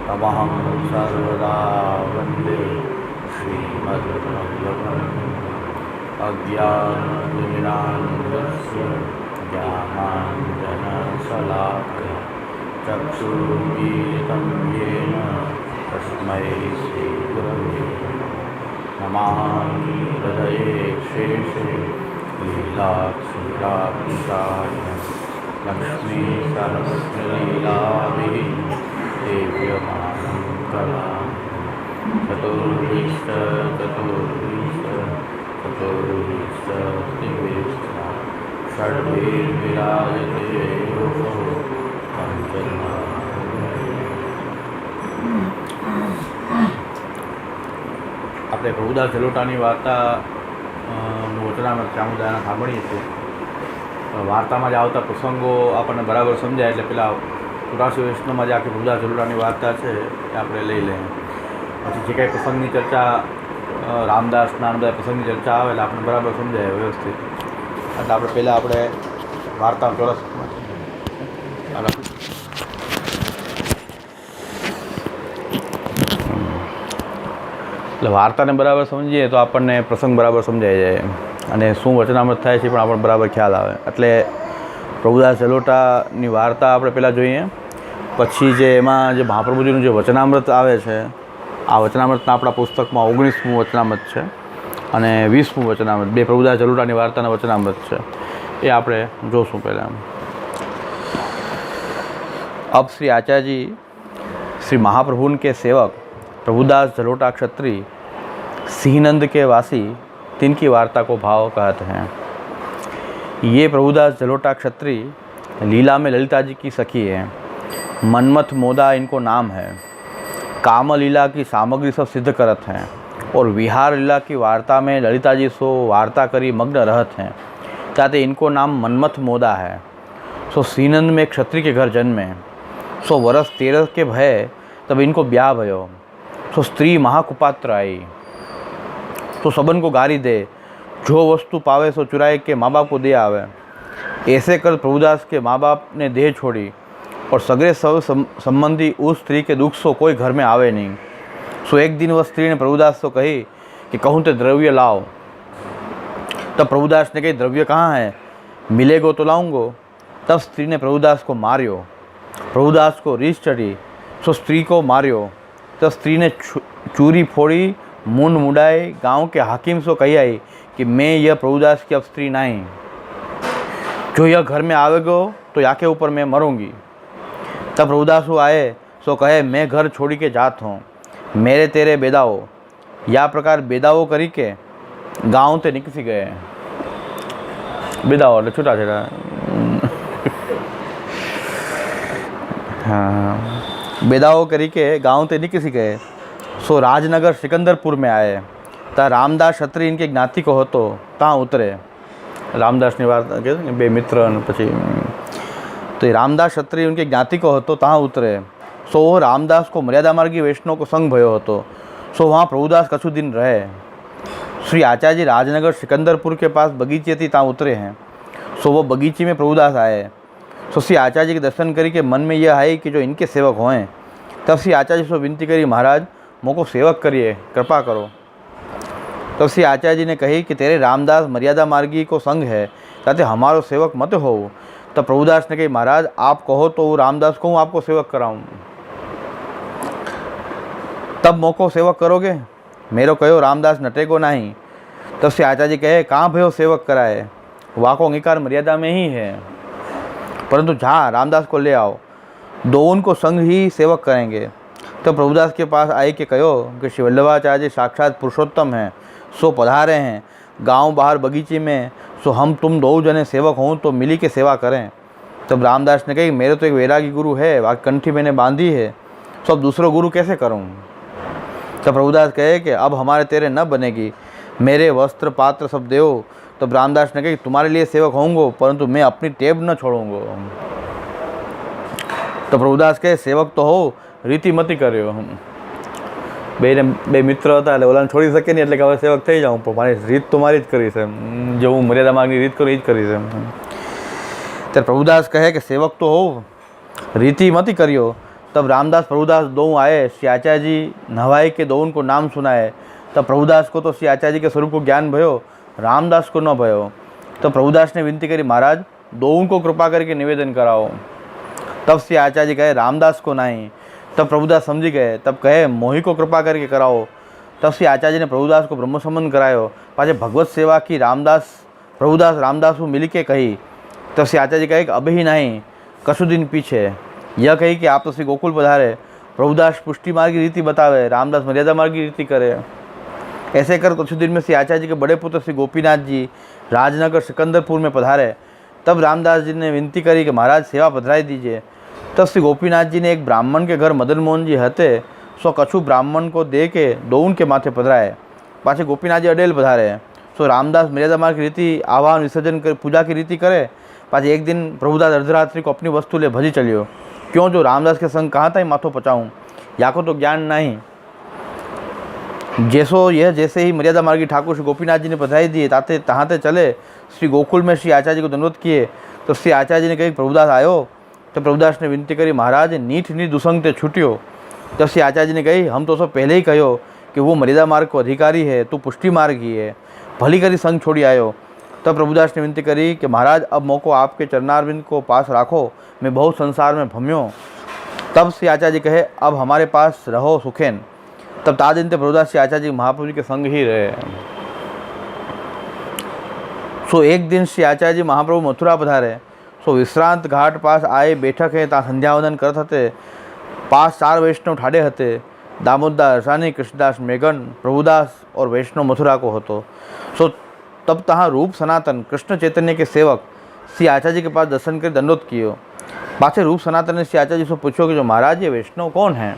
तमहं सर्वदा वन्दे श्रीमद्भगवन् अज्ञानतिमिरान्धस्य ज्ञानाञ्जनशलाकया चक्षुरुन्मीलितं येन तस्मै श्रीगुरवे नमामि हृदये शेषे लीलाक्षीराब्धिकाय लक्ष्मीसहस्रलीलाभिः सेव्यमानं कलाम् चतुर्विंशतिविंशतिविंशतिविंशतिविंशतिः षड्भिर्विराजते योगो पञ्चमा। આપણે પ્રભુદાસ જલોટાની વાર્તાનું વચનામૃત ચામુંડાના સાંભળીએ છીએ. વાર્તામાં જ આવતા પ્રસંગો આપણને બરાબર સમજાય એટલે પેલા 84 વૈષ્ણવમાં જે આખી પ્રભુદાસ જલોટાની વાર્તા છે એ આપણે લઈ લઈએ. પછી જે કાંઈ પ્રસંગની ચર્ચા રામદાસના બધા પ્રસંગની ચર્ચા આવે એટલે આપણને બરાબર સમજાય વ્યવસ્થિત. એટલે આપણે પહેલાં આપણે વાર્તા ચોરસ એટલે વાર્તાને બરાબર સમજીએ તો આપણને પ્રસંગ બરાબર સમજાઈ જાય અને શું વચનામૃત થાય છે પણ આપણને બરાબર ખ્યાલ આવે. એટલે પ્રભુદાસ જલોટાની વાર્તા આપણે પહેલાં જોઈએ, પછી જે એમાં જે મહાપ્રભુજીનું જે વચનામૃત આવે છે, આ વચનામૃતના આપણા પુસ્તકમાં 19મું વચનામૃત છે અને 20મું વચનામૃત, બે પ્રભુદાસ જલોટાની વાર્તાના વચનામૃત છે, એ આપણે જોશું પહેલાં. अब श्री आचार्य जी श्री महाप्रभु के सेवक प्रभुदास जलोटा क्षत्रिय सिंहनंद के वासी तिनकी वार्ता को भाव कहते हैं. ये प्रभुदास जलोटा क्षत्रिय लीला में ललिता जी की सखी है. मनमथ मोदा इनको नाम है. काम लीला की सामग्री सब सिद्ध करत हैं और विहार लीला की वार्ता में ललिता जी सो वार्ता करी मग्न रहत हैं. ताते इनको नाम मनमथ मोदा है. सो सिंहनंद में क्षत्रिय के घर जन्मे. सो वर्ष 13 के भय तब इनको ब्याह भयो. सो स्त्री महाकुपात्र आई. तो सबन को गारी दे, जो वस्तु पावे सो चुराए के माँ बाप को दे आवे. ऐसे कर प्रभुदास के माँ बाप ने देह छोड़ी और सगरे सब संबंधी उस स्त्री के दुख सो कोई घर में आवे नहीं. सो एक दिन वह स्त्री ने प्रभुदास को कही कि कहूँ तो द्रव्य लाओ. तब प्रभुदास ने कही द्रव्य कहाँ है, मिलेगो तो लाऊंगो. तब स्त्री ने प्रभुदास को मार्यो. प्रभुदास को रीछ चढ़ी, सो स्त्री को मार्यो. तब स्त्री ने चूरी फोड़ी, मुंड मुड़ाए, गांव के हाकिम सो कही आई कि मैं यह प्रभुदास की अब स्त्री नहीं. जो यह घर में आवेगो तो या के ऊपर मैं मरूंगी. तब प्रभुदास आए सो कहे मैं घर छोड़ी के जात हूँ, मेरे तेरे बेदाओ. या प्रकार बेदाओ करी के गाँव ते निकसी गए. बेदाओ એટલે છૂટા છેડા. हाँ, बेदाओ करी के गाँव ते निकसी गए. सो राजनगर सिकंदरपुर में आए. ता रामदास क्षत्रिय इनके ज्ञाति को होतो ता उतरे. रामदास ने वार्ता के बे मित्र पछी तो ये रामदास क्षत्रिय उनके ज्ञाति को होतो ता उतरे. सो वो रामदास को मर्यादा मार्गी वैष्णव को संग भयो होतो. सो वहाँ प्रभुदास कछु दिन रहे. श्री आचार्य जी राजनगर सिकंदरपुर के पास बगीचे थी ता उतरे हैं. सो वो बगीचे में प्रभुदास आए. सो श्री आचार्य जी के दर्शन करी के मन में यह आई कि जो इनके सेवक हों. तब श्री आचार्य जी से विनती करी, महाराज मोको सेवक करिए, कृपा करो. तब श्री आचार्य जी ने कही कि तेरे रामदास मर्यादा मार्गी को संग है, ताते हमारो सेवक मत हो. तब प्रभुदास ने कही, महाराज आप कहो तो रामदास को हूँ आपको सेवक कराऊँ. तब मोको सेवक करोगे, मेरो कहो रामदास नटेगो नहीं. तब श्री आचार्य जी कहे, कहाँ भयो सेवक कराए, वाको अंगीकार मर्यादा में ही है, परंतु जहाँ रामदास को ले आओ, दो उनको संग ही सेवक करेंगे. तब प्रभुदास के पास आई के कहो कि श्री वल्लभाचार्य जी साक्षात पुरुषोत्तम हैं, सो पधारे हैं गांव बाहर बगीचे में. सो हम तुम दो जने सेवक हों तो मिली के सेवा करें. तब रामदास ने कही, मेरे तो एक वैरागी गुरु है, वहाँ कंठी मैंने बांधी है, सो अब दूसरा गुरु कैसे करूँ. तब प्रभुदास कहे कि अब हमारे तेरे न बनेगी, मेरे वस्त्र पात्र सब देव, तब रामदास ने कहा कि तुम्हारे लिए सेवक होऊंगा, परंतु मैं अपनी टेब न छोड़ूंगा। तो प्रभुदास कहे सेवक तो हो, રીતિ મતી કર્યો। બે મિત્ર હતા એટલે ઓલાને છોડી શકે નહીં, એટલે કે હવે સેવક થઈ જાઉં, પણ મારી રીત તો મારી જ કરી છે, જો હું મર્યાદા માર્ગની રીત કરું એ જ કરી છે। ત્યારે પ્રભુદાસ કહે કે सेवक तो हो, रीति मती करियो। तब रामदास प्रभुदास दो आए, श्री आचार्य जी नवाए के दो उनको नाम सुनाए। तब प्रभुदास को तो श्री आचार्य जी के स्वरूप को ज्ञान भयो, रामदास को न भयो। तो प्रभुदास ने विनती करी, महाराज दो उनको कृपा करके निवेदन कराओ। तब श्री आचार्य जी कहे रामदास को नहीं। तब प्रभुदास समझी गए, तब कहे मोही को कृपा करके कराओ। तब श्री आचार्य जी ने प्रभुदास को ब्रह्म संबंध करायो। पाछे भगवत सेवा की प्रभुदास रामदास को मिली के कही। तब श्री आचार्य जी कहे कि अभी नहीं, कछु दिन पीछे। यह कही कि आप तो श्री गोकुल पधारे, प्रभुदास पुष्टि मार्ग की रीति बतावे, रामदास मर्यादा मार्ग की रीति करे। ऐसे कर कुछ दिन में श्री आचार्य जी के बड़े पुत्र श्री गोपीनाथ जी राजनगर सिकंदरपुर में पधारे। तब रामदास जी ने विनती करी कि महाराज सेवा पधराई दीजिए। तब श्री गोपीनाथ जी ने एक ब्राह्मण के घर मदन मोहन जी हते, सो कछु ब्राह्मण को दे के दौन के माथे पधराए। पाछे गोपीनाथ जी अडेल पधारे। सो रामदास मर्यादा मार्ग की रीति आवाहन विसर्जन कर पूजा की रीति करे। पाछे एक दिन प्रभुदास अर्धरात्रि को अपनी वस्तु ले भजी चलियो। क्यों, जो रामदास के संग कहाँ था माथो पचाऊँ, या को तो ज्ञान नहीं। जैसे ही मर्यादा मार्गी ठाकुर श्री गोपीनाथ जी ने पधराई दिए, ताते तहाते चले श्री गोकुल में श्री आचार्य जी को दंडवत किए। तो श्री आचार्य जी ने कही प्रभुदास आयो। तो प्रभुदास ने विनती करी, महाराज नीठ नीठ दुसंग ते छूट्यो। तब श्री आचार्य जी ने कही, हम तो सब पहले ही कहो कि वो मर्यादा मार्ग को अधिकारी है, तू पुष्टि मार्ग ही है, भली करी संग छोड़ी आयो। तब प्रभुदास ने विनती करी कि महाराज अब मौको आपके चरणारविंद को पास राखो, मैं बहुत संसार में भम्यो। तब श्री आचार्य जी कहे, अब हमारे पास रहो सुखेन। तब तादिन प्रभुदास श्री आचार्य जी महाप्रभु जी के संग ही रहे। सो एक दिन श्री आचार्य जी महाप्रभु मथुरा पधारे। सो विश्रांत घाट पास आए बैठक है, ता संध्यावंदन करत हते। पास 4 वैष्णव ठाड़े हते, दामोददास रसानी, कृष्णदास मेघन, प्रभुदास और वैष्णव मथुरा को होतो। सो तब तहाँ रूप सनातन कृष्ण चैतन्य के सेवक श्री आचार्य जी के पास दर्शन कर दंडोत कियो। पाछे रूप सनातन ने श्री आचार्य जी से पूछो कि जो महाराज ये वैष्णव कौन हैं।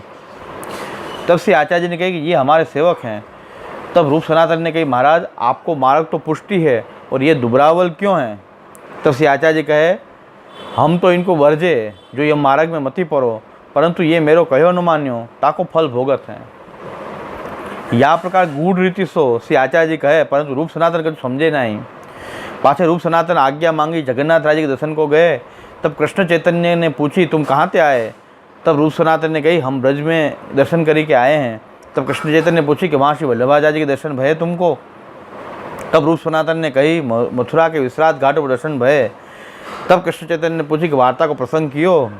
तब श्री आचार्य जी ने कहा कि ये हमारे सेवक हैं। तब रूप सनातन ने कही, महाराज आपको मार्ग तो पुष्टि है और ये दुबरावल क्यों हैं। तब श्री आचार्य जी कहे, हम तो इनको वर्जे, जो ये मार्ग में मती पड़ो, परंतु ये मेरो कहो न मान्यो, ताको फल भोगत हैं। या प्रकार गूढ़ रीति सो श्री आचार्य जी कहे, परंतु रूप सनातन कभी समझे नहीं। पाछे रूप सनातन आज्ञा मांगी, जगन्नाथ राज्य के दर्शन को गए। तब कृष्ण चैतन्य ने पूछी, तुम कहाँ से आए। तब रूप सनातन ने कही, हम ब्रज में दर्शन करी के आए हैं। तब कृष्ण चैतन्य ने पूछी कि वहाँ श्री वल्लभाचार्य के दर्शन भये तुमको। तब रूप सनातन ने कही, मथुरा के विश्रांत घाट पर दर्शन भये। तब कृष्ण चैतन्य ने पूछी कि वार्ता को प्रसंग कियो।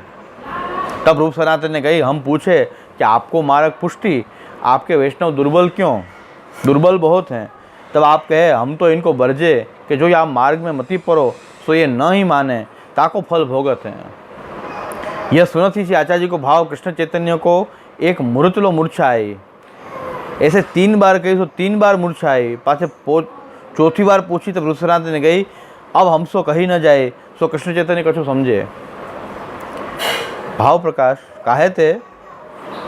तब रूप सनातन ने कही, हम पूछे कि आपको मार्ग पुष्टि, आपके वैष्णव दुर्बल क्यों, दुर्बल बहुत हैं। तब आप कहे, हम तो इनको बरजे कि जो आप मार्ग में मती पड़ो, सो ये न ही माने, ताको फल भोगत हैं। यह सुनत ही श्री आचार्य जी को भाव कृष्ण चैतन्य को एक मूर्तलो मूर्छा आई। ऐसे 3 बार कही तो 3 बार मूर्छा आई। पाछे चौथी बार पूछी तब रूप सनातन ने कही, अब हम सो कही न जाए, सो कृष्ण चैतन्य कछु समझे। भाव प्रकाश काहे थे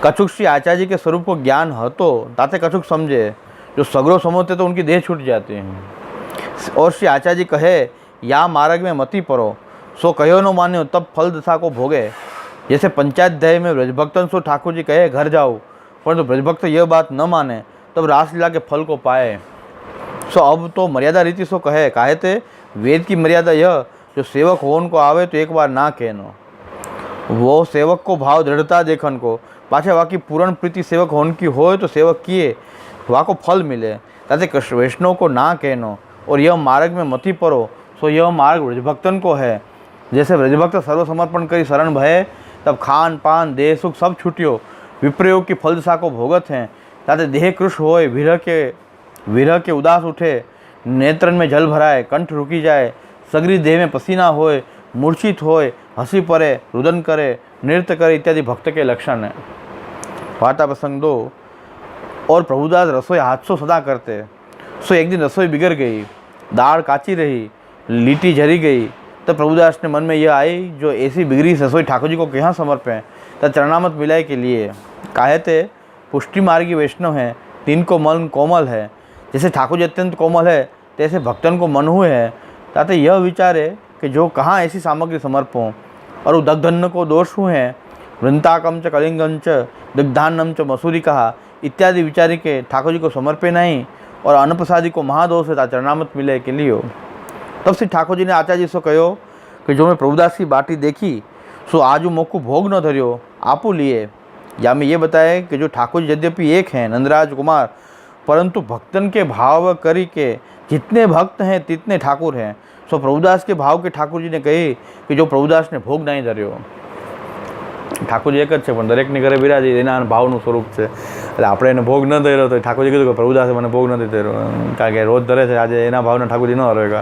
कछुक श्री आचार्य जी के स्वरूप को ज्ञान हतो, ताते कछुक समझे, जो सगरो समझते तो उनकी देह छूट जाती है। और श्री आचार्य जी कहे, या मार्ग में मती पड़ो, सो कहो न मान्यो, तब फल दशा को भोगे। जैसे पंचाध्याय में ब्रजभक्तन सो ठाकुर जी कहे घर जाओ, परंतु ब्रजभक्त यह बात न माने, तब रासलीला के फल को पाए। सो अब तो मर्यादा रीति सो कहे, काहे थे वेद की मर्यादा यह, जो सेवक होन को आवे तो एक बार ना कहनो, वो सेवक को भाव दृढ़ता देखन को। पाछे वाकी पूर्ण प्रीति सेवक होन की होए तो सेवक किए वहाँ को फल मिले, ताते कृष्ण वैष्णव को ना कहनो। और यह मार्ग में मती पड़ो, सो यह मार्ग ब्रजभक्तन को है। जैसे ब्रजभक्त सर्वसमर्पण करी शरण भये, तब खान पान देह सुख सब छूटियो, विप्रयोग की फल दशा को भोगत हैं। ताते देह कृश होए, विरह के उदास उठे, नेत्रन में जल भराए, कंठ रुकी जाए, सगरी देह में पसीना होए, मूर्छित होए, हंसी पड़े, रुदन करे, नृत्य करे इत्यादि भक्त के लक्षण हैं। वार्ता प्रसंग 2। और प्रभुदास रसोई हादसों सदा करते। सो एक दिन रसोई बिगड़ गई, दाल काची रही, लीटी झरी गई। तब प्रभुदास ने मन में यह आई, जो ऐसी बिगड़ी रसोई ठाकुर जी को कहाँ समर्पें, तब चरणामत मिलाए के लिए। काहे थे पुष्टि मार्गी वैष्णव हैं, तीन को मन कोमल है। जैसे ठाकुर जी अत्यंत कोमल है, तैसे भक्तन को मन हुए है, ताते यह विचारे कि जो कहाँ ऐसी सामग्री समर्पों, और दग्धन्न को दोष हुए हैं, वृंताकम च कलिंगम च दग्धान्नम च मसूरी कहा इत्यादि विचारी के ठाकुर जी को समर्पे नहीं, और अन्नप्रसादी को महादोष है चरणामत मिले के लिए। तब श्री ठाकुर जी ने आचार्य जी से कहो कि जो मैं प्रभुदास की बाटी देखी सो आजू मोकू भोग न धर्यो आपू लिए। या में ये बताए कि जो ठाकुर जी यद्यपि एक हैं नंदराज कुमार, परंतु भक्तन के भाव करी के जितने भक्त हैं तितने ठाकुर हैं। सो प्रभुदास के भाव के ठाकुर जी ने कही कि जो प्रभुदास ने भोग नहीं धर्यो। ઠાકોરજી એક જ છે, પણ દરેકની ઘરે બિરાજી એના ભાવનું સ્વરૂપ છે, એટલે આપણે એને ભોગ ન ધર્યો તો ઠાકોરજી કીધું કે પ્રભુદાસે મને ભોગ નથી ધર્યો, કારણ કે રોજ ધરે છે, આજે એના ભાવના ઠાકોરજી ન હરેगा।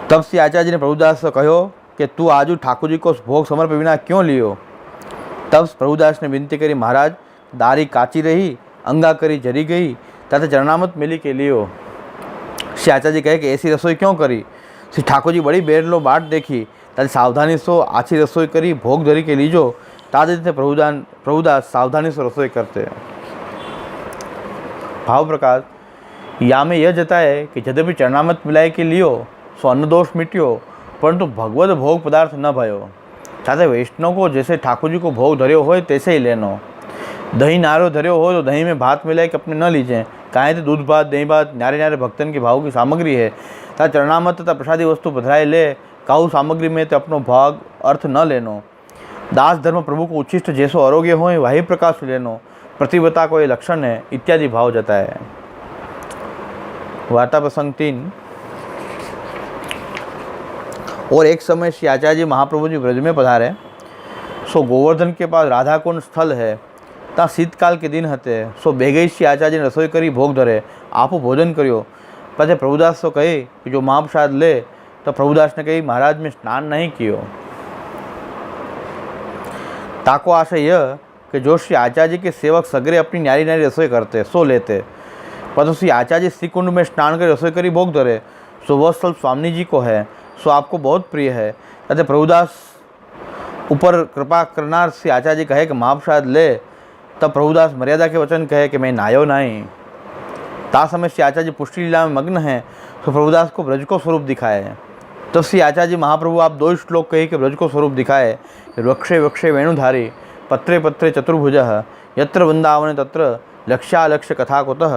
तब श्री आचार्य जी ने प्रभुदास से कहो कि तू आजू ठाकुर जी को भोग समर्पे बिना क्यों लियो। तब प्रभुदास ने विनती करी, महाराज दारी काची रही, अंगा करी जरी गई, ताते चरणामत मिली के लियो। श्री आचार्य जी कहे कि ऐसी रसोई क्यों करी। श्री ठाकुर जी बड़ी बेर लो बाट देखी, ताते सावधानी सो आछी रसोई करी भोग धरी के लीजो। ताते थे प्रभुदास सावधानी से रसोई करते। भाव प्रकाश या में यह जताए कि यद्यपि चरणामत मिलाए के लियो सो अन्न दोष मिट्यो, परंतु भगवत भोग पदार्थ न भयो। ताते वैष्णव को जैसे ठाकुर जी को भोग धर्यो हो तैसे ही लेनो। दही नारो धर्यो हो तो दही में भात मिलाए कि अपने न लीजिए, काहे तो दूध भात दही भात न्यारे न्यारे भक्तन के भाव की सामग्री है। ता चरणामत तथा प्रसादी वस्तु पधराए ले काऊ सामग्री में तो अपनो भाग अर्थ न लेनो। दास धर्म प्रभु को उच्छिष्ट जैसो आरोग्य हो वही प्रकाश लेनो, प्रतिव्रता को ये लक्षण है इत्यादि भाव जता है। वार्ता प्रसंग 3। और एक समय श्री आचार्य जी महाप्रभु जी ब्रज में पधारे, सो गोवर्धन के पास राधा कुंड स्थल है, ता शीतकाल के दिन हते। सो बेगई श्री आचार्य ने रसोई करी भोग धरे, आपो भोजन करियो। पछे प्रभुदास तो कहे कि जो महाप्रसाद ले। तो प्रभुदास ने कही, महाराज में स्नान नहीं कियो। ताको आशय यह कि जो श्री आचार्य जी के सेवक सगरे अपनी न्यारी न्यारी रसोई करते सो लेते, परंतु श्री आचार्य जी श्री कुंड में स्नान कर रसोई करी भोग धरे, सो वह स्थल स्वामी जी को है, सो आपको बहुत प्रिय है। अतः प्रभुदास ऊपर कृपा करनार श्री आचार्य जी कहे कि महाप्रसाद ले। तब प्रभुदास मर्यादा के वचन कहे कि मैं नायो नहीं। ता समय श्री आचार्य जी पुष्टि लीला में मग्न है, तो प्रभुदास को ब्रज को स्वरूप दिखाए। तो श्री आचार्य जी महाप्रभु आप 2 श्लोक कहे कि ब्रज को स्वरूप दिखाए। वृक्षे वृक्षे वेणुधारी पत्रे पत्रे चतुर्भुजः यत्र वृंदावन तत्र लक्ष्यालक्ष्य कथा कुतः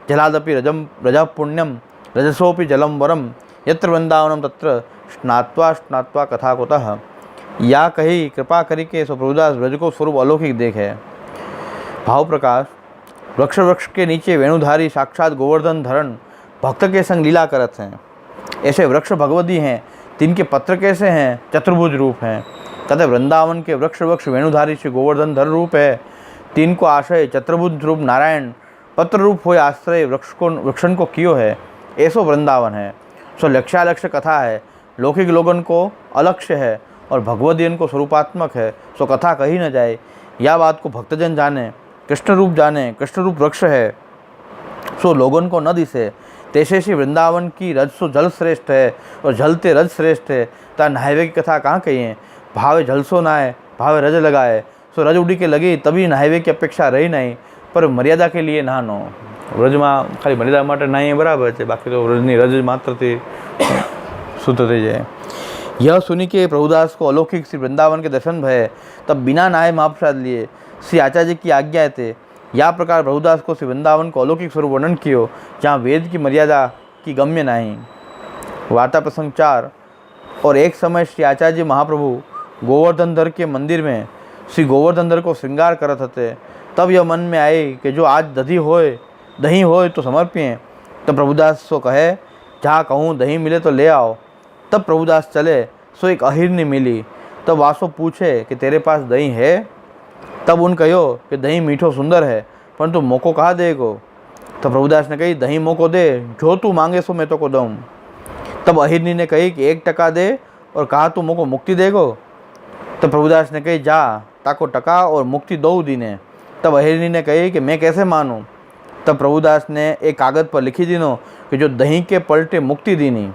जलादपि रजः पुण्यम रजसोपि जलम वरम यत्र वृंदावनम तत्र स्नात्वा स्नात्वा कथा कुतः। या कही कृपा करी के सो प्रभुदास ब्रज को स्वरूप अलौकिक देखे। भाव प्रकाश वृक्ष वृक्ष के नीचे वेणुधारी साक्षात गोवर्धन धरण भक्त के संग लीला करत हैं। ऐसे वृक्ष भगवती हैं, तिनके पत्र कैसे हैं, चतुर्भुज रूप हैं। तथा वृंदावन के वृक्ष वृक्ष वेणुधारी श्री गोवर्धन धर रूप है। तीन को आश्रय चतुर्भुज रूप नारायण पत्र रूप हो आश्रय वृक्षण को कियो है। ऐसो वृंदावन है। सो लक्ष्यालक्ष्य कथा है, लौकिक लोगन को अलक्ष्य है और भगवदीन को स्वरूपात्मक है। सो कथा कही न जाए। यह बात को भक्तजन जाने, कृष्ण रूप जाने, कृष्ण रूप वृक्ष है सो लोगन को न दिसे। तैसे श्री वृंदावन की रज सो जल श्रेष्ठ है और जलते रज श्रेष्ठ है। ता नहावे की कथा कहाँ कही है। भावे जल सो नहाए, भावे रज लगाए। सो रज उड़ी के लगी तभी नहावे की अपेक्षा रही नहीं, पर मर्यादा के लिए नहानो। વ્રજમાં ખાલી મર્યાદા માટે નાહીએ બરાબર છે, બાકી તો વ્રજની રજ માત્રથી શુદ્ધ થઈ જાય। यह सुनी के प्रभुदास को अलौकिक श्री वृंदावन के दर्शन भये, तब बिना नहाए महाप्रसाद लिए। श्री आचार्य की आज्ञा थे। या प्रकार प्रभुदास को श्री वृंदावन को अलौकिक स्वरूप वर्णन कियो, जहाँ वेद की मर्यादा की गम्य नहीं। वार्ता प्रसंग 4। और एक समय श्री आचार्य महाप्रभु गोवर्धनधर के मंदिर में श्री गोवर्धनधर को श्रृंगार करत थे। तब यह मन में आए कि जो आज दही होए तो समर्पिए। तब प्रभुदास सो कहे, जहाँ कहूँ दही मिले तो ले आओ। तब प्रभुदास चले, सो एक अहिरनी मिली। तब वासो पूछे कि तेरे पास दही है। तब उन कहो कि दही मीठो सुंदर है, परंतु मोको कहाँ देगो। तब प्रभुदास ने कही, दही मोको दे, जो तू मांगे सो मैं तो को दूँ। तब अहिरनी ने कही कि 1 टका दे और कहा तू मोको मुक्ति देगो। तब प्रभुदास ने कही, जा ताको टका और मुक्ति दो दीने। तब अहिरनी ने कही कि मैं कैसे मानूँ। तब प्रभुदास ने एक कागज पर लिखी दीनो कि जो दही के पलटे मुक्ति दीनी।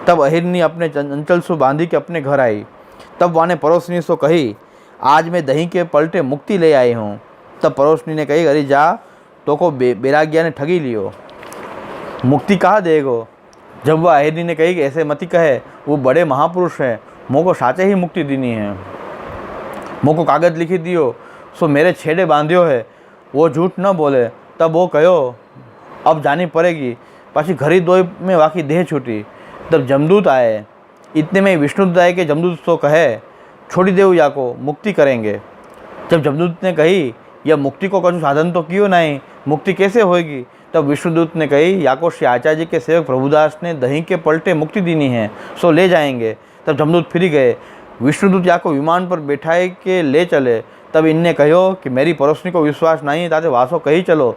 तब अहिरनी अपने चंचल सो बांधी के अपने घर आई। तब वाने पड़ोसनी सो कही, आज मैं दही के पलटे मुक्ति ले आई हूँ। तब पड़ोसनी ने कही, अरे जा तो को बेरागिया ने ठगी लियो। मुक्ति कहाँ देगो। जब वह अहिरनी ने कही कि ऐसे मती कहे, वो बड़े महापुरुष हैं, मोको साचे ही मुक्ति दीनी है। मोको कागज लिखी दियो सो मेरे छेड़े बांधियो है, वो झूठ न बोले। तब वो कहो अब जानी पड़ेगी। पाછી घड़ी दोई में वाकी देह छूटी। तब जमदूत आए। इतने में विष्णुदूत आए कि जमदूत तो कहे छोड़ी देव या को मुक्ति करेंगे। जब जमदूत ने कही यह मुक्ति को कछु साधन तो क्यों नहीं, मुक्ति कैसे होगी। तब विष्णुदूत ने कही याको श्री आचार्य जी के सेवक प्रभुदास ने दही के पलटे मुक्ति दीनी है, सो ले जाएंगे। तब जमदूत फिर गए। विष्णुदूत याको विमान पर बैठाए के ले चले। तब इनने कहो कि मेरी पड़ोसनी को विश्वास नहीं ताते वासो कही चलो।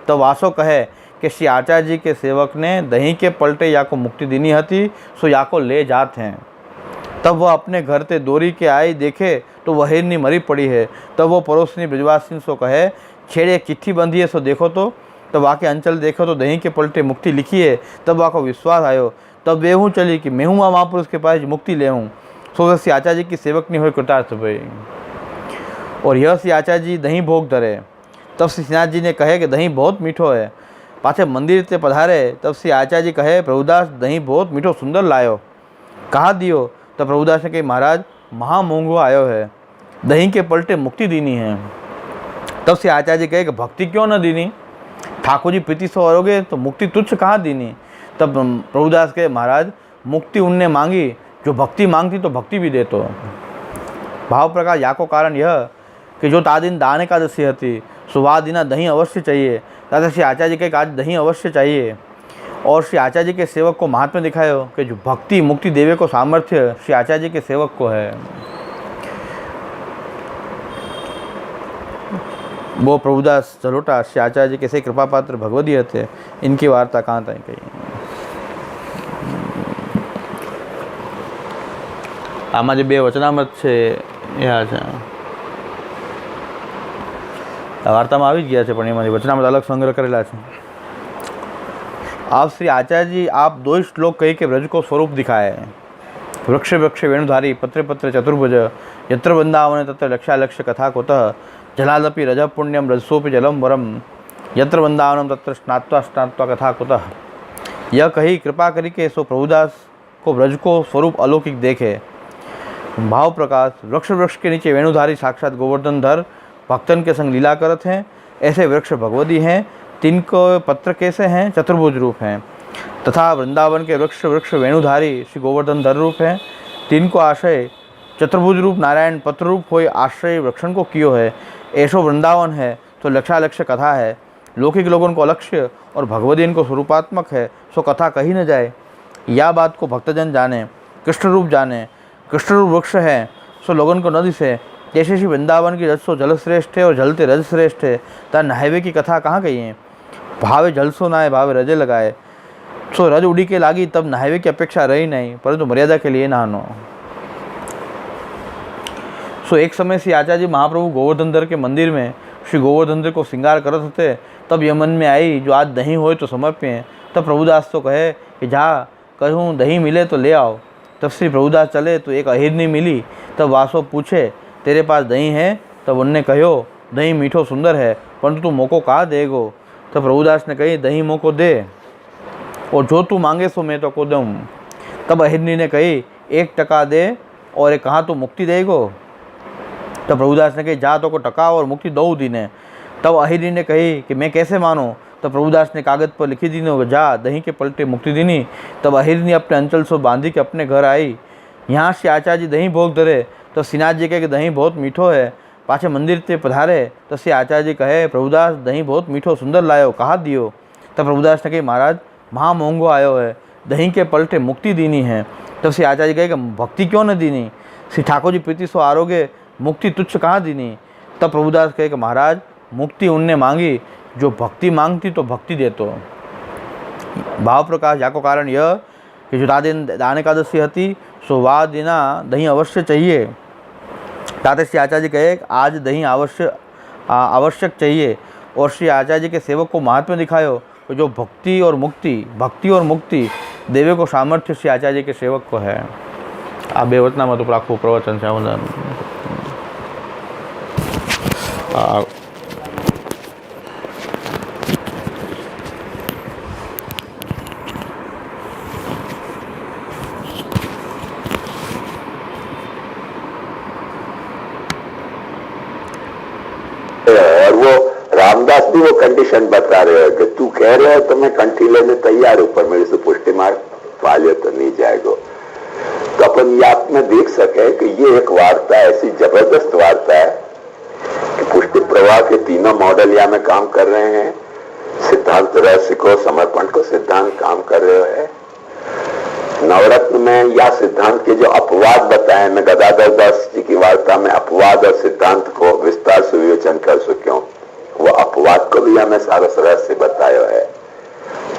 तब वासो कहे कि श्री आचार्य जी के सेवक ने दही के पलटे याको मुक्ति दीनी हती, सो याको ले जात हैं। तब वह अपने घर ते दौड़ी के आई, देखे तो वह हिरनी मरी पड़ी है। तब वो पड़ोसनी ब्रजवासी सो कहे छेड़े एक चिट्ठी बंधी है, सो देखो तो। तब वाके अंचल देखो तो दही के पलटे मुक्ति लिखी है। तब वाको विश्वास आयो। तब वे हूँ चली कि मैं हूँ वहाँ महापुरुष के पास मुक्ति ले हूँ। सो श्री आचार्य जी की सेवक नहीं हुई कृतार्थ भाई। और यह श्री आचार्य जी दही भोग धरे। तब श्री श्रीनाथ जी ने कहे कि दही बहुत मीठो है। पाछे मंदिर ते पधारे। तब श्री आचार्य जी कहे प्रभुदास दही बहुत मीठो सुंदर लायो, कहाँ दियो। तब प्रभुदास ने कही महाराज महा मोंघो आयो है, दही के पलटे मुक्ति दीनी है। तब श्री आचार्य जी कहे कि भक्ति क्यों न दीनी, ठाकुर जी प्रीति से औरोगे तो मुक्ति तुच्छ कहाँ दीनी। तब प्रभुदास कहे महाराज मुक्ति उनने मांगी जो भक्ति मांगती तो भक्ति भी देतो। भाव प्रकाश याको कारण यह कि जो तादिन दान एकादशी हती, सुबह दिना दही अवश्य चाहिए। दादा श्री आचार्य जी के आज दही अवश्य चाहिए। और श्री आचार्य जी के सेवक को महात्मा दिखायो कि जो भक्ति मुक्ति देवे को सामर्थ्य श्री आचार्य जी के सेवक को है। वो प्रभुदास झलोटा श्री आचार्य जी के से कृपा पात्र भगवदी हते। इनकी वार्ता कहाँ तक कही। आमां जे बे वचनामृत छे ए आ छे, वार्तामां आवी गया है, पण एमांथी वचनामृत अलग संग्रह करेला है। आप श्री आचार्य जी आप 2 श्लोक कही के ब्रज को स्वरूप दिखाए। वृक्ष वृक्ष वेणुधारी पत्रे पत्रे चतुर्भुज, यत्र वृंदावन तत्र लक्ष्यालक्ष्य कथा कुतः, जलादपि रज पुण्यम रजसोपि जलम वरम, यत्र वृंदावनम तत्र स्नात्वा स्नात्वा कथा कुतः। यह कही कृपा करी के सो प्रभुदास को ब्रज को स्वरूप अलौकिक देखे। भाव प्रकाश वृक्ष वृक्ष के नीचे वेणुधारी साक्षात गोवर्धन धर भक्तन के संग लीला करत हैं। ऐसे वृक्ष भगवती हैं, तिनको पत्र कैसे हैं, चतुर्भुज रूप हैं। तथा वृंदावन के वृक्ष वृक्ष वेणुधारी श्री गोवर्धन धर रूप हैं। तिनको आश्रय चतुर्भुज रूप नारायण पत्र रूप हो आश्रय वृक्षण को कियो है। ऐसो वृंदावन है तो लक्ष्यालक्ष्य कथा है। लौकिक लोगों को अलक्ष्य और भगवती इनको स्वरूपात्मक है, सो कथा कही न जाए। यह बात को भक्तजन जाने, कृष्ण रूप जाने। कृष्ण रूप वृक्ष है सो लोगों को न दिसे। जैसे श्री वृंदावन की रज सो जल श्रेष्ठ है और जलते रज श्रेष्ठ है। ता नहावे की कथा कहाँ कही है। भावे जल सो नहाए भावे रजे लगाए। सो रज उड़ी के लागी तब नहावे की अपेक्षा रही नहीं, परंतु मर्यादा के लिए नहानो। सो एक समय श्री आचार्य जी महाप्रभु गोवर्धनधर के मंदिर में श्री गोवर्धनधर को श्रृंगार करत थे। तब यह मन में आई जो आज दही होए तो समर्प्य। तब प्रभुदास तो कहे कि जा कहूँ दही मिले तो ले आओ। तब श्री प्रभुदास चले तो एक अहिरनी मिली। तब वासो पूछे तेरे पास दही है। तब उनने कहो दही मीठो सुंदर है, परंतु तू मोको कहाँ देगो। तब प्रभुदास ने कही दही मोको दे, और जो तू मांगे सो मैं तो को दूँ। तब अहिरनी ने कही 1 टका दे और एक कहाँ तू मुक्ति देगो। तब प्रभुदास ने कही जा तो को टका और मुक्ति दो दीने। तब अहिरनी ने कही कि मैं कैसे मानूँ। तब प्रभुदास ने कागज पर लिखी दीने जा दही के पलटे मुक्ति दीनी। तब अहिरनी अपने अंचल से बांधी के अपने घर आई। यहाँ श्री आचार्य जी दही भोग धरे। तो श्रीनाथ जी कहे कि दही बहुत मीठो है। पाछे मंदिर ते पधारे तो श्री आचार्य जी कहे प्रभुदास दही बहुत मीठो सुंदर लायो, कहाँ दियो। तब प्रभुदास ने कही महाराज महा मोंघो आयो है, दही के पलटे मुक्ति दीनी है। तब श्री आचार्य जी कहे कि भक्ति क्यों न दीनी, श्री ठाकुर जी प्रीति सो आरोगे, मुक्ति तुच्छ कहाँ दीनी। तब प्रभुदास कहे कि महाराज मुक्ति उनने मांगी जो भक्ति मांगती तो भक्ति देतो। भाव प्रकाश याको कारण यह कि जो दान एकादशी हती सो वा दिना दही अवश्य चाहिए। ताते श्री आचार्य जी कहे आज दही आवश्यक चाहिए। और श्री आचार्य जी के सेवक को महात्मा दिखायो तो जो भक्ति और मुक्ति देवे को सामर्थ्य श्री आचार्य जी के सेवक को है। आ बे वचनामां तो आखुं प्रवचन है। रामदास भी वो कंडीशन बता रहे हो कि तू कह रहे हो तो मैं कंठी लेने तैयार हूं, पर मेरे से पुष्टि मार्ग पाले तो नहीं जाएगा। तो अपन याद में देख सके कि ये एक वार्ता ऐसी जबरदस्त वार्ता है कि पुष्टि प्रवाह के तीनों मॉडल या में काम कर रहे हैं। सिद्धांत रहस्य को, समर्पण को सिद्धांत काम कर रहे हैं। नवरत्न में या सिद्धांत के जो अपवाद बताए, मैं गदाधर दास जी की वार्ता में अपवाद और सिद्धांत को विस्तार से विवेचन कर चुका हूं। वो अपवाद को भी हमें सारा रहस्य बताया है।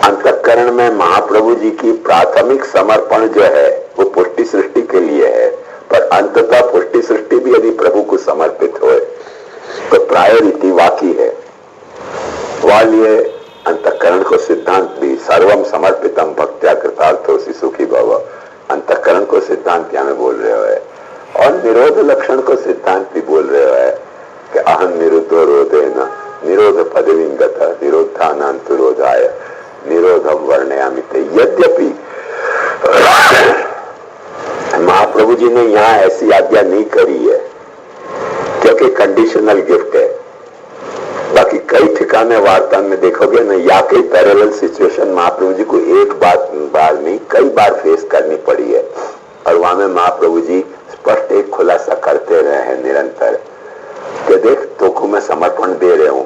अंतःकरण में महाप्रभु जी की प्राथमिक समर्पण जो है वो पुष्टि सृष्टि के लिए है, पर अंततः पुष्टि सृष्टि भी यदि प्रभु को समर्पित हो तो प्रायोरिटी वाकी है। वालिए अंतःकरण को सिद्धांत भी सर्वम समर्पितम भक्त्या कृतार्थोसि सुखी भव, अंतःकरण को सिद्धांत क्या में बोल रहे हो। और निरोध लक्षण को सिद्धांत भी बोल रहे हो कि अहं निरुद्धो रोधेन निरोध पदविंगत निरोधानांतरोधाय निरोधम वर्णयामि ते। यद्यपि महाप्रभु जी ने यहाँ ऐसी आज्ञा नहीं करी है क्योंकि कंडीशनल गिफ्ट है। बाकी कई ठिकाने वार्ता में देखोगे ना, या कई पैरेलल सिचुएशन महाप्रभु जी को एक बार नहीं कई बार फेस करनी पड़ी है, और वहां में महाप्रभु जी स्पष्ट एक खुलासा करते रहे हैं निरंतर कि देख तोको मैं समर्पण दे रहे हूं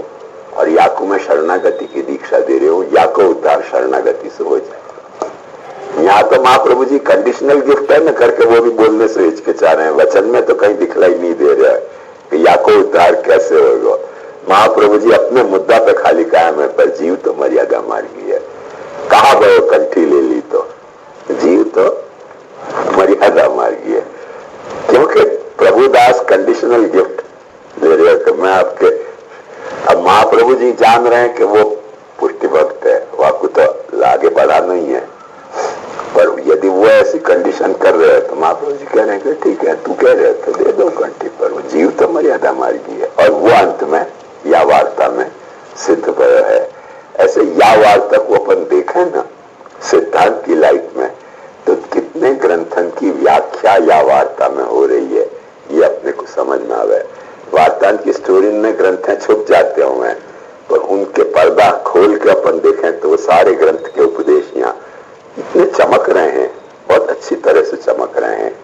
और याकू मैं शरणागति की दीक्षा दे रहे हूं, या को उद्धार शरणागति से हो जाए। यहाँ तो महाप्रभु जी कंडीशनल गिफ्ट है न करके वो भी बोलने से हिचकिचा रहे हैं। वचन में तो कहीं दिखलाई नहीं दे रहा है कि या को उद्धार कैसे होगा। महाप्रभु जी अपने मुद्दा पे खाली कायम है, पर जीव तो मर्यादा मार्गी है। कहा गए कंठी ले ली तो जीव तो मर्यादा मार्गी है, क्योंकि प्रभुदास कंडीशनल गिफ्ट ले रहे कि मैं आपके। अब महाप्रभु जी जान रहे हैं कि वो पुष्टि भक्त है, वो आपको तो आगे बढ़ाना ही है, पर यदि वो ऐसी कंडीशन कर रहे हैं तो महाप्रभु जी कह रहे हैं कि ठीक है तू कह रहे तो दे दो कंठी, पर वो जीव तो मर्यादा मार्गी है। और वो अंत में या वार्ता में सिद्ध भयो है। ऐसे या वार्ता को अपन देखें ना सिद्धांत की लाइफ में, तो कितने ग्रंथन की व्याख्या या वार्ता में हो रही है ये अपने को समझ में आवे। वार्तान की स्टोरी में ग्रंथें छुप जाते हुए, पर उनके पर्दा खोल के अपन देखें तो वो सारे ग्रंथ के उपदेश यहाँ इतने चमक रहे हैं, बहुत अच्छी तरह से चमक रहे हैं।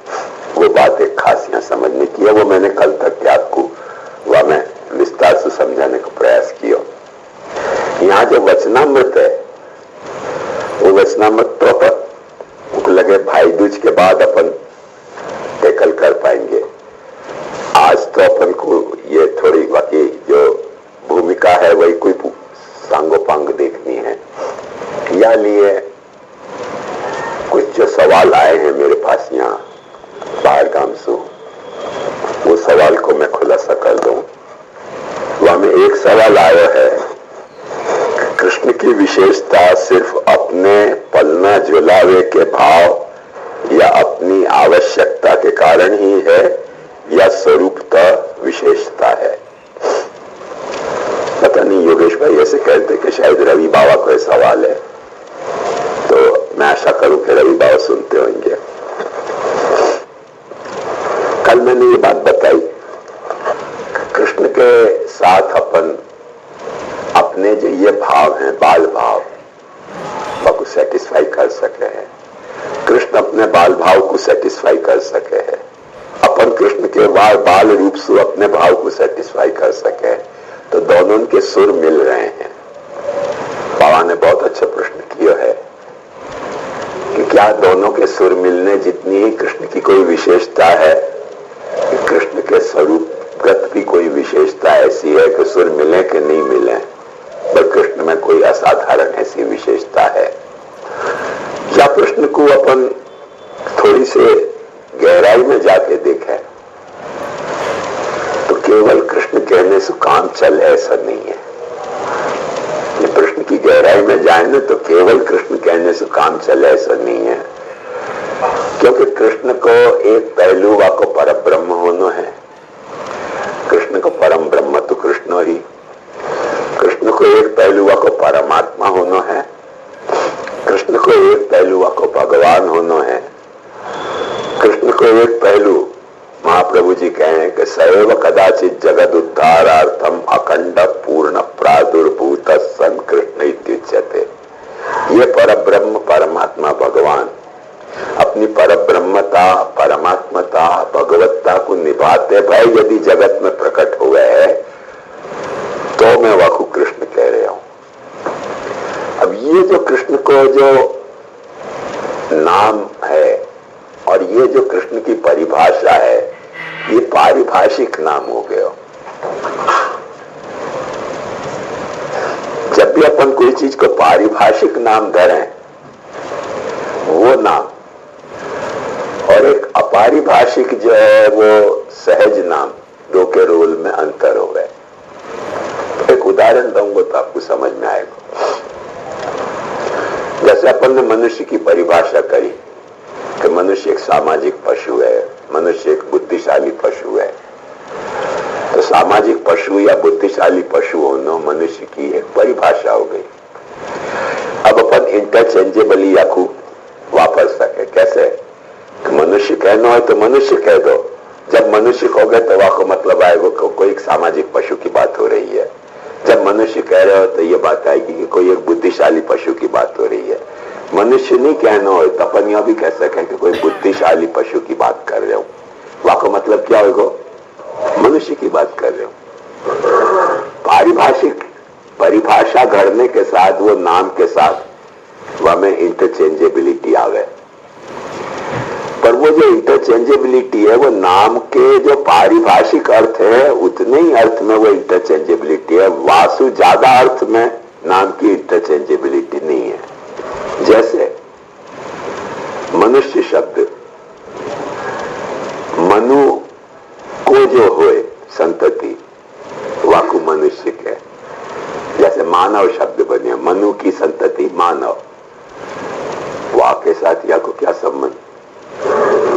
वो बात एक खास यहाँ समझने की है, वो मैंने कल तक के आपको वह मैं विस्तार से समझाने का प्रयास किया। यहाँ जो वचनामृत है वो वचनामृत तो अपन लगे भाई दूज के बाद अपन टैकल कर पाएंगे। आज तो अपन को ये थोड़ी बाकी जो भूमिका है वही कोई सांगोपांग देखनी है। या लिए कुछ जो सवाल आए हैं मेरे पास यहाँ बाहर गांव से, वो सवाल को मैं खुलासा कर दूं। वहां में एक सवाल आया है, कृष्ण की विशेषता सिर्फ अपने पलना झुलावे के भाव या अपनी आवश्यकता के कारण ही है या स्वरूपता विशेषता है। पता नहीं योगेश भाई ऐसे कहते कि शायद रवि बाबा को यह सवाल है, तो मैं आशा करूं कि रवि बाबा सुनते होंगे। कल मैंने ये बात बताई, कृष्ण के साथ अपन अपने जो ये भाव हैं बाल भाव को सेटिस्फाई कर सके हैं, कृष्ण अपने बाल भाव को सेटिस्फाई कर सके हैं, अपन कृष्ण के बाल रूप से अपने भाव को सेटिस्फाई कर सके, तो दोनों के सुर मिल रहे हैं। बाबा ने बहुत अच्छा प्रश्न किया है कि क्या दोनों के सुर मिलने जितनी ही कृष्ण की कोई विशेषता है, कि कृष्ण के स्वरूपगत भी कोई विशेषता ऐसी है कि सुर मिले कि नहीं मिले, पर कृष्ण में कोई असाधारण ऐसी विशेषता है। या प्रश्न को अपन थोड़ी से गहराई में जाके देखें तो केवल कृष्ण कहने से काम चल ऐसा नहीं है। ये प्रश्न की गहराई में जाए ना तो केवल कृष्ण कहने से काम चले ऐसा नहीं है, क्योंकि कृष्ण को एक पहलू वा को परम ब्रह्म होना है। कृष्ण को परम ब्रह्म तो कृष्ण ही, कृष्ण को एक पहलू वा को परमात्मा होना है, कृष्ण को एक पहलू वा को भगवान होना है, कृष्ण को एक पहलू महाप्रभु महाप्रभु जी कहें कि सैव कदाचित जगद उद्धारार्थम अखंड पूर्ण प्रादुर्भूत सन कृष्ण इत्युच्यते। ये परब्रह्म परमात्मा भगवान अपनी परब्रह्मता परमात्मता भगवत्ता को निभाते भय यदि जगत में प्रकट हुए है तो मैं वह कृष्ण कह रहा हूं। अब ये जो कृष्ण को जो नाम है और ये जो कृष्ण की परिभाषा है ये पारिभाषिक नाम हो गया। जब भी अपन कोई चीज को पारिभाषिक नाम धरें वो नाम और एक अपारिभाषिक जो है वो सहज नाम, दो के रोल में अंतर हो गए। एक उदाहरण दूंगा तो आपको समझ में आएगा। जैसे अपन ने मनुष्य की परिभाषा करी कि मनुष्य एक सामाजिक पशु है, मनुष्य एक बुद्धिशाली पशु है, तो सामाजिक पशु या बुद्धिशाली पशु होना मनुष्य की एक परिभाषा हो गई। अब अपन इंटरचेंजेबली याकू वापर सके। कैसे? कि मनुष्य कहना है तो मनुष्य कह दो, जब मनुष्य कहोगे तो वह को मतलब आएगा कोई एक सामाजिक पशु की बात हो रही है। जब मनुष्य कह रहे हो तो ये बात आएगी कि कोई एक बुद्धिशाली पशु की बात हो रही है। मनुष्य नहीं कहना हो तो अपन यह भी कह सके कि कोई बुद्धिशाली पशु की बात कर रहे हो, वह को मतलब क्या होगा? मनुष्य की बात कर रहे हो। पारिभाषिक परिभाषा घड़ने के साथ वो नाम के साथ वह में इंटरचेंजेबिलिटी आवे, पर वो जो इंटरचेंजेबिलिटी है वो नाम के जो पारिभाषिक अर्थ है उतने ही अर्थ में वो इंटरचेंजेबिलिटी है। वासु ज्यादा अर्थ में नाम की इंटरचेंजेबिलिटी नहीं है। जैसे मनुष्य शब्द मनु को जो होए संतति वाकु मनुष्य के, जैसे मानव शब्द बने मनु की संतति मानव, वाह के साथ या को क्या संबंध?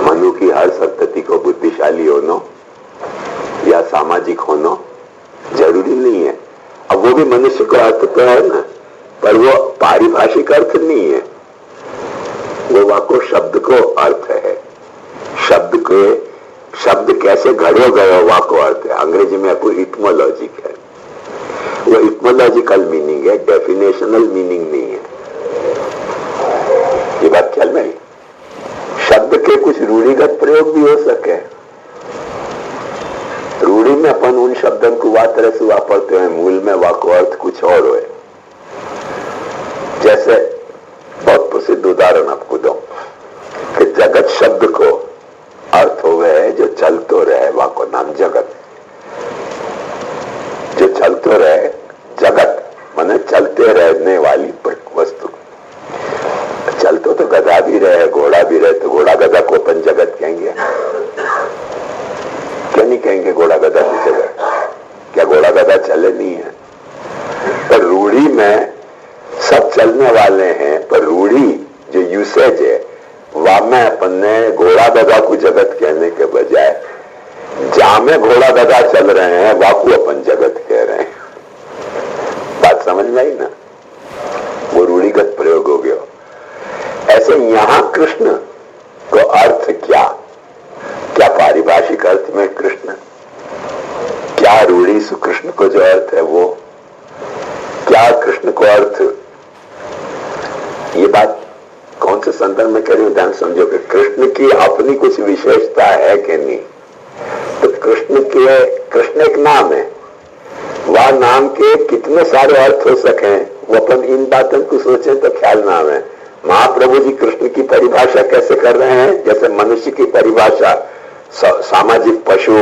मनु की हर संतति को बुद्धिशाली होना या सामाजिक होना जरूरी नहीं है। अब वो भी मनुष्य को अर्थ तो है ना, पर वो पारिभाषिक अर्थ नहीं है, वो वाको शब्द को अर्थ है। शब्द कैसे घड़ो गयो वाको अर्थ है। अंग्रेजी में आपको इटमोलॉजिक है, वो इटमोलॉजिकल मीनिंग है, डेफिनेशनल मीनिंग नहीं है। ये बात ख्याल में। शब्द के कुछ रूढ़िगत प्रयोग भी हो सके। रूढ़ी में अपन उन शब्दों को वा तरह से वापरते हैं, मूल में वाको अर्थ कुछ और हो। जैसे बहुत प्रसिद्ध उदाहरण आपको दो कि जगत शब्द को अर्थ हो गए जो चलतो रहे, वाको नाम जगत। जो चलतो रहे जगत माने चलते रहने वाली वस्तु। चलतो तो गधा भी रहे घोड़ा भी रहे, तो घोड़ा गधा को अपन जगत कहेंगे? क्या नहीं कहेंगे घोड़ा गधा की जगत? क्या घोड़ा गधा चले नहीं है? पर रूढ़ी में सब चलने वाले हैं, पर रूढ़ी जो यूसेज है वह में अपन ने घोड़ा गधा को जगत कहने के बजाय जहां में घोड़ा गधा चल रहे हैं वाकू अपन जगत कह रहे हैं। बात समझ में आई ना? वो रूढ़िगत प्रयोग हो गया। ऐसे यहां कृष्ण को अर्थ क्या? क्या पारिभाषिक अर्थ में कृष्ण? क्या रूढ़ी से कृष्ण को जो अर्थ है वो? क्या कृष्ण को अर्थ? ये बात कौन से संदर्भ में कह रही हूं, ध्यान समझो कि कृष्ण की अपनी कुछ विशेषता है कि नहीं। तो कृष्ण एक नाम है, वह नाम के कितने सारे अर्थ हो सके वो अपन इन बातों को सोचें तो ख्याल नाम है। महाप्रभु जी कृष्ण की परिभाषा कैसे कर रहे हैं? जैसे मनुष्य की परिभाषा सामाजिक पशु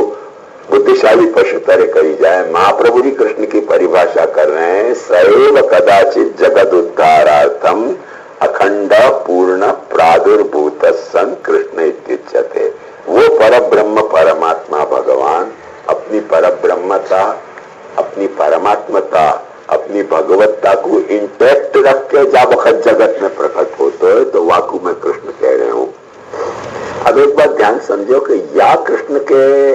बुद्धिशाली पशु तरह करी जाए, महाप्रभु जी कृष्ण की परिभाषा कर रहे हैं सैव कदाचित जगद उद्धारार्थम अखंड पूर्ण प्रादुर्भूत सन कृष्ण इत्युच्यते। वो परब्रह्म परमात्मा भगवान अपनी परब्रह्मता अपनी परमात्मता अपनी भगवत्ता को इंटैक्ट रख के जब वक्त जगत में प्रकट होते है तो वाकु में कृष्ण कह रहे हूं। अब एक बात ध्यान समझो कि या कृष्ण के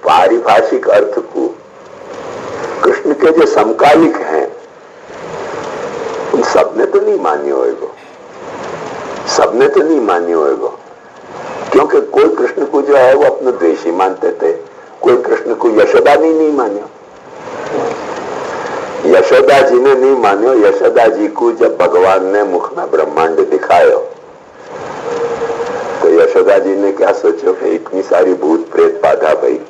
पारिभाषिक अर्थ को कृष्ण के जो समकालिक हैं उन सबने तो नहीं मान्य होएगा, सबने तो नहीं मान्य होएगा। क्योंकि कोई कृष्ण को जो है वो अपना द्वेषी मानते थे, कोई कृष्ण को यशोदा ने नहीं मान्यो। यशोदा जी ने नहीं मान्यो। यशोदा जी को जब भगवान ने मुख में ब्रह्मांड दिखायो तो यशोदा जी ने क्या सोचो कि इतनी सारी भूत प्रेत बाधा भाई,